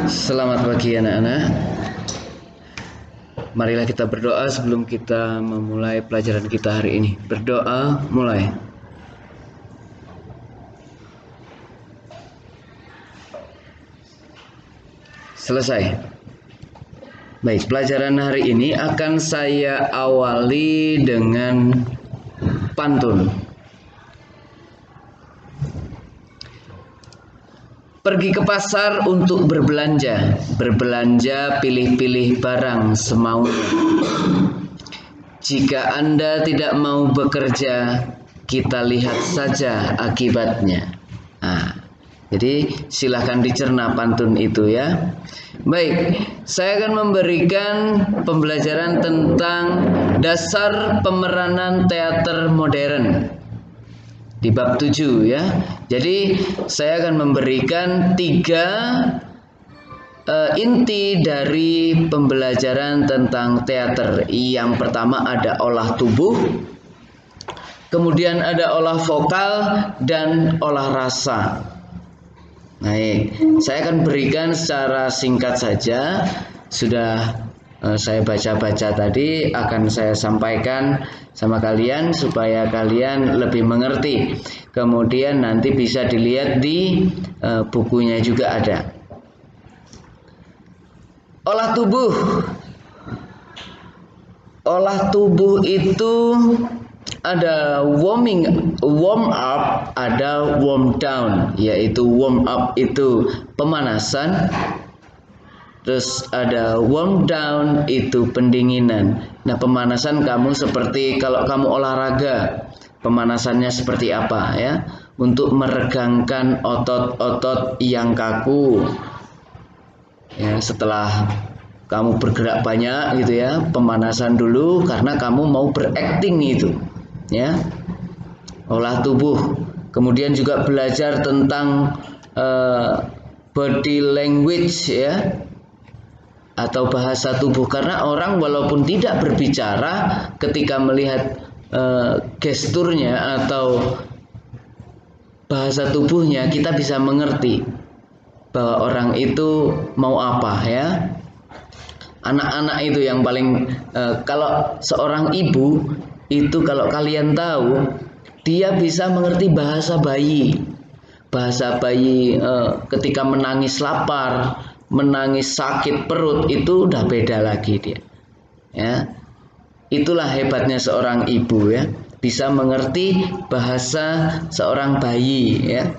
Selamat pagi anak-anak. Marilah kita berdoa sebelum kita memulai pelajaran kita hari ini. Berdoa, mulai. Selesai. Baik, pelajaran hari ini akan saya awali dengan pantun. Pergi ke pasar untuk berbelanja. Berbelanja pilih-pilih barang semaunya. Jika Anda tidak mau bekerja, kita lihat saja akibatnya. Jadi silahkan dicerna pantun itu ya. Baik, saya akan memberikan pembelajaran tentang dasar pemeranan teater modern di bab 7 ya. Jadi saya akan memberikan 3 inti dari pembelajaran tentang teater. Yang pertama ada olah tubuh, kemudian ada olah vokal dan olah rasa. Baik, saya akan berikan secara singkat saja. Sudah saya baca-baca tadi, akan saya sampaikan sama kalian supaya kalian lebih mengerti. Kemudian nanti bisa dilihat di bukunya juga ada. Olah tubuh. Olah tubuh itu ada warm up, ada warm down. Yaitu warm up itu pemanasan, terus ada warm down itu pendinginan. Nah, pemanasan kamu seperti kalau kamu olahraga, pemanasannya seperti apa ya? Untuk meregangkan otot-otot yang kaku. Ya, setelah kamu bergerak banyak gitu ya, pemanasan dulu karena kamu mau berakting itu. Ya. Olah tubuh. Kemudian juga belajar tentang body language ya, atau bahasa tubuh, karena orang walaupun tidak berbicara, ketika melihat gesturnya atau bahasa tubuhnya, kita bisa mengerti bahwa orang itu mau apa ya. Anak-anak itu yang paling kalau seorang ibu itu, kalau kalian tahu, dia bisa mengerti bahasa bayi. Bahasa bayi ketika menangis lapar, menangis sakit perut, itu udah beda lagi dia. Ya. Itulah hebatnya seorang ibu ya, bisa mengerti bahasa seorang bayi ya.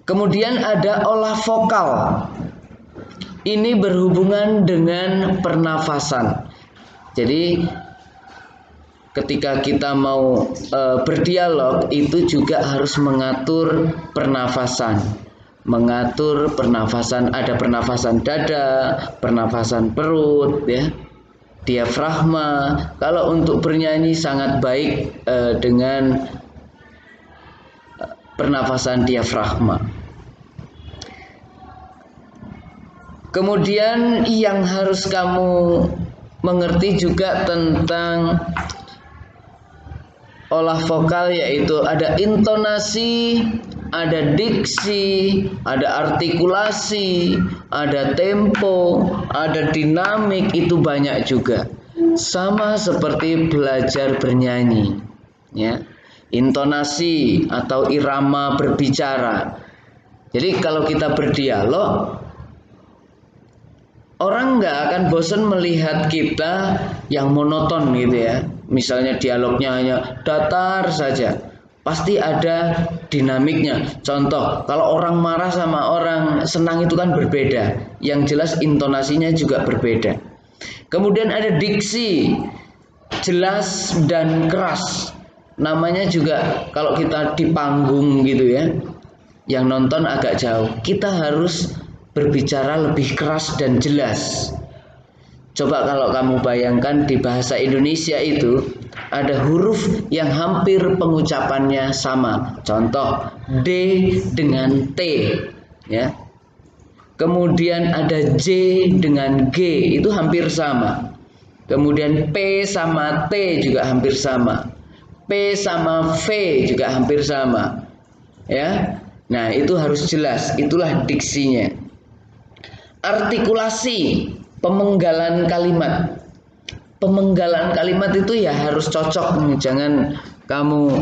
Kemudian ada olah vokal. Ini berhubungan dengan pernafasan. Jadi ketika kita mau berdialog itu juga harus mengatur pernafasan. Mengatur pernafasan, ada pernafasan dada, pernafasan perut ya, diafragma. Kalau untuk bernyanyi sangat baik dengan pernafasan diafragma. Kemudian yang harus kamu mengerti juga tentang olah vokal, yaitu ada intonasi, ada diksi, ada artikulasi, ada tempo, ada dinamik, itu banyak juga. Sama seperti belajar bernyanyi ya. Intonasi atau irama berbicara. Jadi kalau kita berdialog, orang nggak akan bosan melihat kita yang monoton gitu ya. Misalnya dialognya hanya datar saja, pasti ada dinamiknya. Contoh, kalau orang marah sama orang senang itu kan berbeda. Yang jelas intonasinya juga berbeda. Kemudian ada diksi, jelas dan keras. Namanya juga kalau kita di panggung gitu ya, yang nonton agak jauh, kita harus berbicara lebih keras dan jelas. Coba kalau kamu bayangkan di bahasa Indonesia itu ada huruf yang hampir pengucapannya sama. Contoh, D dengan T ya. Kemudian ada J dengan G, itu hampir sama. Kemudian P sama T juga hampir sama. P sama V juga hampir sama. Ya. Nah, itu harus jelas, itulah diksinya. artikulasi, pemenggalan kalimat. Pemenggalan kalimat itu ya harus cocok, jangan kamu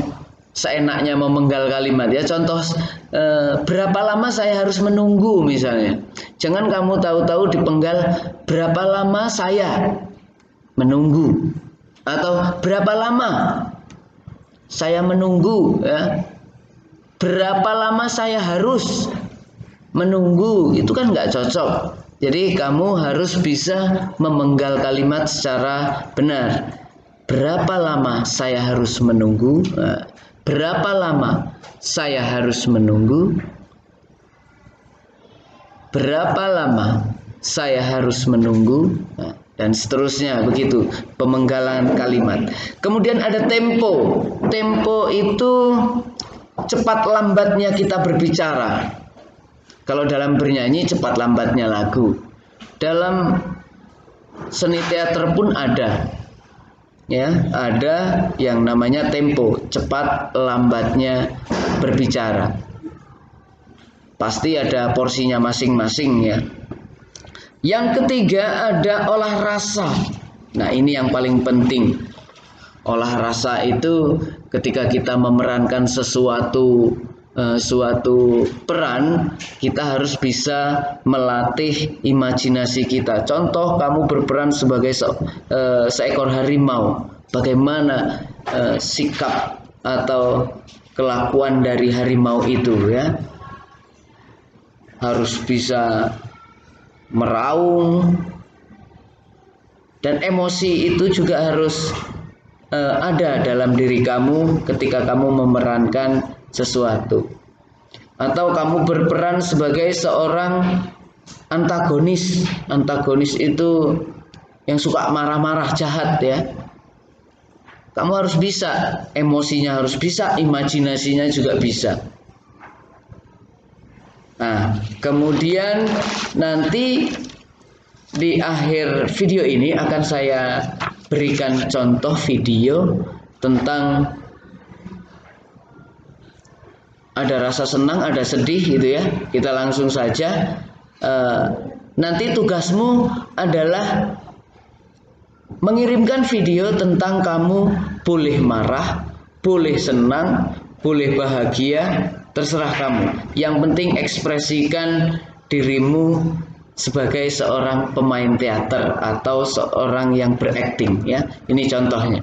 seenaknya memenggal kalimat ya. Contoh, berapa lama saya harus menunggu misalnya. Jangan kamu tahu-tahu dipenggal berapa lama saya menunggu, atau berapa lama saya menunggu ya. Berapa lama saya harus menunggu, itu kan nggak cocok. Jadi kamu harus bisa memenggal kalimat secara benar. Berapa lama saya harus menunggu? Berapa lama saya harus menunggu? Berapa lama saya harus menunggu? Dan seterusnya begitu pemenggalan kalimat. Kemudian ada tempo. Tempo itu cepat lambatnya kita berbicara. Kalau dalam bernyanyi cepat lambatnya lagu. Dalam seni teater pun ada. Ya, ada yang namanya tempo, cepat lambatnya berbicara. Pasti ada porsinya masing-masing ya. Yang ketiga ada olah rasa. Nah, ini yang paling penting. Olah rasa itu ketika kita memerankan suatu peran, kita harus bisa melatih imajinasi kita. Contoh, kamu berperan sebagai seekor harimau. Bagaimana sikap atau kelakuan dari harimau itu ya? Harus bisa meraung, dan emosi itu juga harus ada dalam diri kamu ketika kamu memerankan sesuatu. Atau kamu berperan sebagai seorang antagonis. Antagonis itu yang suka marah-marah, jahat ya. Kamu harus bisa, emosinya harus bisa, imajinasinya juga bisa. Nah, kemudian nanti di akhir video ini akan saya berikan contoh video tentang ada rasa senang, ada sedih gitu ya. Kita langsung saja. Nanti tugasmu adalah mengirimkan video tentang kamu boleh marah, boleh senang, boleh bahagia, terserah kamu. Yang penting ekspresikan dirimu sebagai seorang pemain teater atau seorang yang berakting ya. Ini contohnya.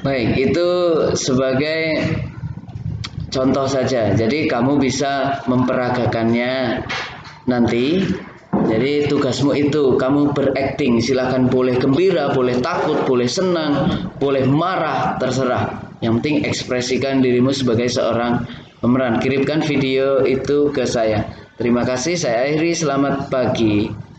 Baik, itu sebagai contoh saja. Jadi kamu bisa memperagakannya nanti. Jadi tugasmu itu kamu berakting. Silakan, boleh gembira, boleh takut, boleh senang, boleh marah, terserah. Yang penting ekspresikan dirimu sebagai seorang pemeran. Kirimkan video itu ke saya. Terima kasih, saya akhiri. Selamat pagi.